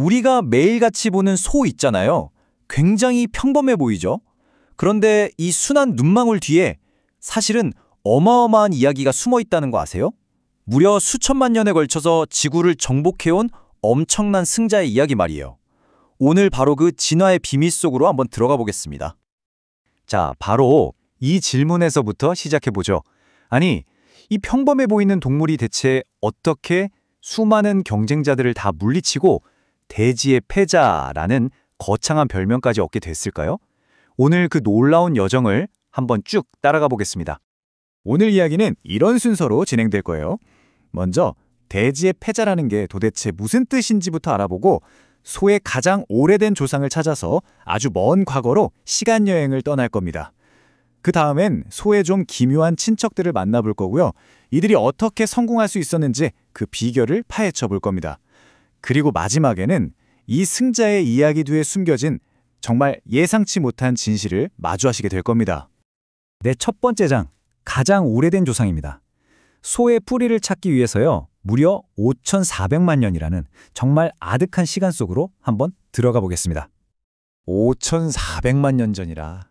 우리가 매일같이 보는 소 있잖아요. 굉장히 평범해 보이죠? 그런데 이 순한 눈망울 뒤에 사실은 어마어마한 이야기가 숨어 있다는 거 아세요? 무려 수천만 년에 걸쳐서 지구를 정복해온 엄청난 승자의 이야기 말이에요. 오늘 바로 그 진화의 비밀 속으로 한번 들어가 보겠습니다. 자, 바로 이 질문에서부터 시작해보죠. 아니, 이 평범해 보이는 동물이 대체 어떻게 수많은 경쟁자들을 다 물리치고 대지의 패자라는 거창한 별명까지 얻게 됐을까요? 오늘 그 놀라운 여정을 한번 쭉 따라가 보겠습니다. 오늘 이야기는 이런 순서로 진행될 거예요. 먼저 대지의 패자라는 게 도대체 무슨 뜻인지부터 알아보고 소의 가장 오래된 조상을 찾아서 아주 먼 과거로 시간여행을 떠날 겁니다. 그 다음엔 소의 좀 기묘한 친척들을 만나볼 거고요. 이들이 어떻게 성공할 수 있었는지 그 비결을 파헤쳐 볼 겁니다. 그리고 마지막에는 이 승자의 이야기 뒤에 숨겨진 정말 예상치 못한 진실을 마주하시게 될 겁니다. 네, 첫 번째 장, 가장 오래된 조상입니다. 소의 뿌리를 찾기 위해서요, 무려 5,400만 년이라는 정말 아득한 시간 속으로 한번 들어가 보겠습니다. 5,400만 년 전이라.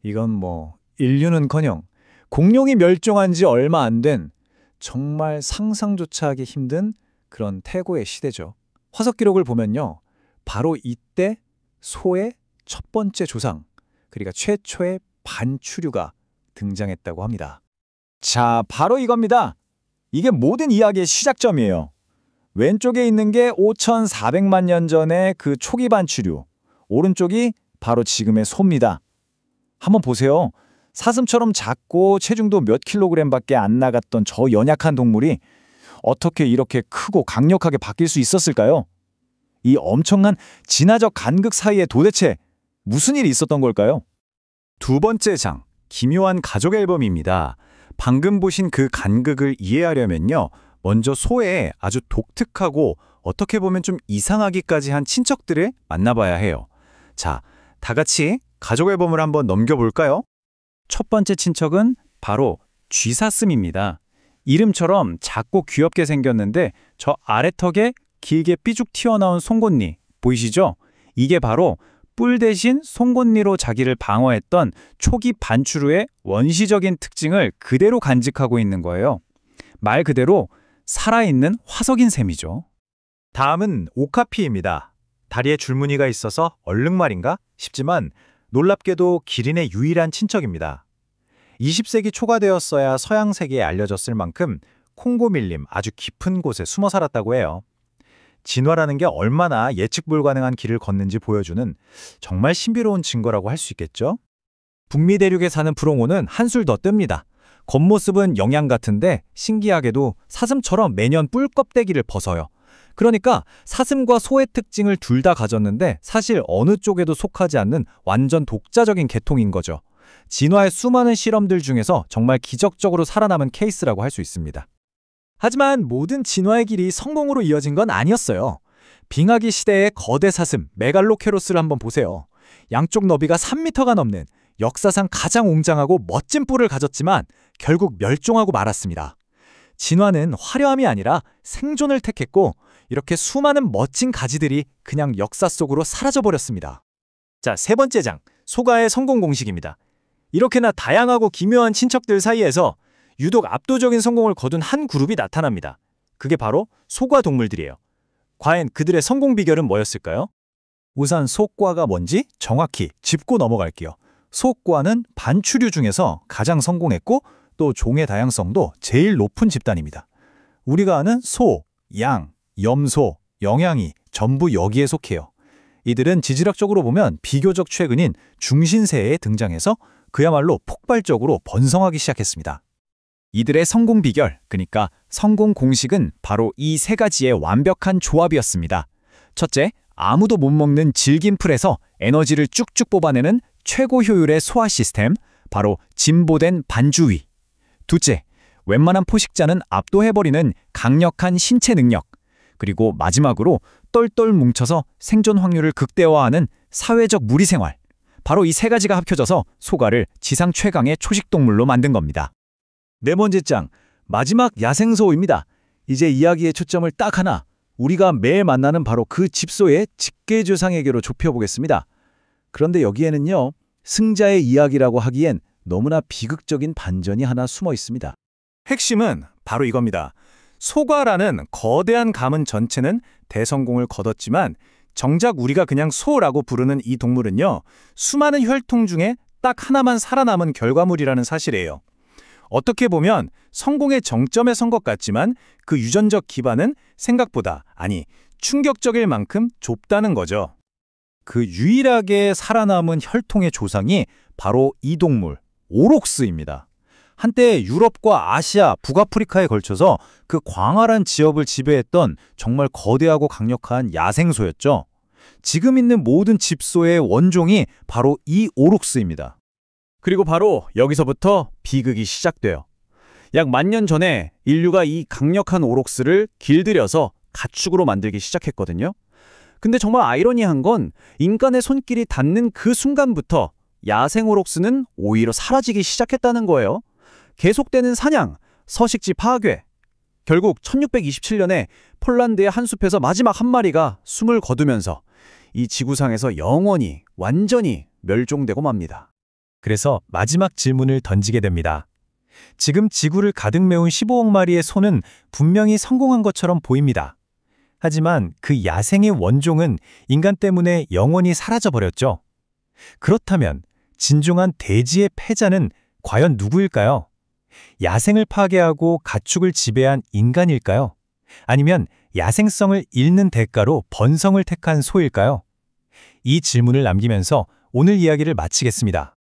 이건 뭐 인류는커녕 공룡이 멸종한 지 얼마 안 된 정말 상상조차 하기 힘든 그런 태고의 시대죠. 화석 기록을 보면요, 바로 이때 소의 첫 번째 조상, 그러니까 최초의 반추류가 등장했다고 합니다. 자, 바로 이겁니다. 이게 모든 이야기의 시작점이에요. 왼쪽에 있는 게 5,400만 년 전의 그 초기 반추류, 오른쪽이 바로 지금의 소입니다. 한번 보세요. 사슴처럼 작고 체중도 몇 킬로그램밖에 안 나갔던 저 연약한 동물이 어떻게 이렇게 크고 강력하게 바뀔 수 있었을까요? 이 엄청난 진화적 간극 사이에 도대체 무슨 일이 있었던 걸까요? 두 번째 장, 기묘한 가족 앨범입니다. 방금 보신 그 간극을 이해하려면요, 먼저 소의 아주 독특하고 어떻게 보면 좀 이상하기까지 한 친척들을 만나봐야 해요. 자, 다 같이 가족 앨범을 한번 넘겨볼까요? 첫 번째 친척은 바로 쥐사슴입니다. 이름처럼 작고 귀엽게 생겼는데 저 아래턱에 길게 삐죽 튀어나온 송곳니 보이시죠? 이게 바로 뿔 대신 송곳니로 자기를 방어했던 초기 반추류의 원시적인 특징을 그대로 간직하고 있는 거예요. 말 그대로 살아있는 화석인 셈이죠. 다음은 오카피입니다. 다리에 줄무늬가 있어서 얼룩말인가 싶지만 놀랍게도 기린의 유일한 친척입니다. 20세기 초가 되었어야 서양 세계에 알려졌을 만큼 콩고 밀림 아주 깊은 곳에 숨어 살았다고 해요. 진화라는 게 얼마나 예측 불가능한 길을 걷는지 보여주는 정말 신비로운 증거라고 할 수 있겠죠? 북미 대륙에 사는 푸롱오는 한술 더 뜹니다. 겉모습은 영양 같은데 신기하게도 사슴처럼 매년 뿔 껍데기를 벗어요. 그러니까 사슴과 소의 특징을 둘 다 가졌는데 사실 어느 쪽에도 속하지 않는 완전 독자적인 계통인 거죠. 진화의 수많은 실험들 중에서 정말 기적적으로 살아남은 케이스라고 할 수 있습니다. 하지만 모든 진화의 길이 성공으로 이어진 건 아니었어요. 빙하기 시대의 거대 사슴 메갈로케로스를 한번 보세요. 양쪽 너비가 3m가 넘는 역사상 가장 웅장하고 멋진 뿔을 가졌지만 결국 멸종하고 말았습니다. 진화는 화려함이 아니라 생존을 택했고 이렇게 수많은 멋진 가지들이 그냥 역사 속으로 사라져버렸습니다. 자, 세 번째 장, 소가의 성공 공식입니다. 이렇게나 다양하고 기묘한 친척들 사이에서 유독 압도적인 성공을 거둔 한 그룹이 나타납니다. 그게 바로 소과 동물들이에요. 과연 그들의 성공 비결은 뭐였을까요? 우선 소과가 뭔지 정확히 짚고 넘어갈게요. 소과는 반추류 중에서 가장 성공했고 또 종의 다양성도 제일 높은 집단입니다. 우리가 아는 소, 양, 염소, 영양이 전부 여기에 속해요. 이들은 지질학적으로 보면 비교적 최근인 중신세에 등장해서 그야말로 폭발적으로 번성하기 시작했습니다. 이들의 성공 비결, 그러니까 성공 공식은 바로 이 세 가지의 완벽한 조합이었습니다. 첫째, 아무도 못 먹는 질긴 풀에서 에너지를 쭉쭉 뽑아내는 최고 효율의 소화 시스템, 바로 진보된 반주위. 둘째, 웬만한 포식자는 압도해버리는 강력한 신체 능력. 그리고 마지막으로 똘똘 뭉쳐서 생존 확률을 극대화하는 사회적 무리생활. 바로 이 세 가지가 합쳐져서 소가를 지상 최강의 초식동물로 만든 겁니다. 네 번째 장, 마지막 야생소입니다. 이제 이야기의 초점을 딱 하나, 우리가 매일 만나는 바로 그 집소의 직계조상에게로 좁혀보겠습니다. 그런데 여기에는요, 승자의 이야기라고 하기엔 너무나 비극적인 반전이 하나 숨어 있습니다. 핵심은 바로 이겁니다. 소가라는 거대한 가문 전체는 대성공을 거뒀지만 정작 우리가 그냥 소라고 부르는 이 동물은요, 수많은 혈통 중에 딱 하나만 살아남은 결과물이라는 사실이에요. 어떻게 보면 성공의 정점에 선 것 같지만 그 유전적 기반은 생각보다, 아니, 충격적일 만큼 좁다는 거죠. 그 유일하게 살아남은 혈통의 조상이 바로 이 동물, 오록스입니다. 한때 유럽과 아시아, 북아프리카에 걸쳐서 그 광활한 지역을 지배했던 정말 거대하고 강력한 야생소였죠. 지금 있는 모든 집소의 원종이 바로 이 오록스입니다. 그리고 바로 여기서부터 비극이 시작돼요. 약 10,000년 전에 인류가 이 강력한 오록스를 길들여서 가축으로 만들기 시작했거든요. 근데 정말 아이러니한 건 인간의 손길이 닿는 그 순간부터 야생 오록스는 오히려 사라지기 시작했다는 거예요. 계속되는 사냥, 서식지 파괴. 결국 1627년에 폴란드의 한 숲에서 마지막 한 마리가 숨을 거두면서 이 지구상에서 영원히, 완전히 멸종되고 맙니다. 그래서 마지막 질문을 던지게 됩니다. 지금 지구를 가득 메운 15억 마리의 소는 분명히 성공한 것처럼 보입니다. 하지만 그 야생의 원종은 인간 때문에 영원히 사라져버렸죠. 그렇다면 진중한 대지의 패자는 과연 누구일까요? 야생을 파괴하고 가축을 지배한 인간일까요? 아니면 야생성을 잃는 대가로 번성을 택한 소일까요? 이 질문을 남기면서 오늘 이야기를 마치겠습니다.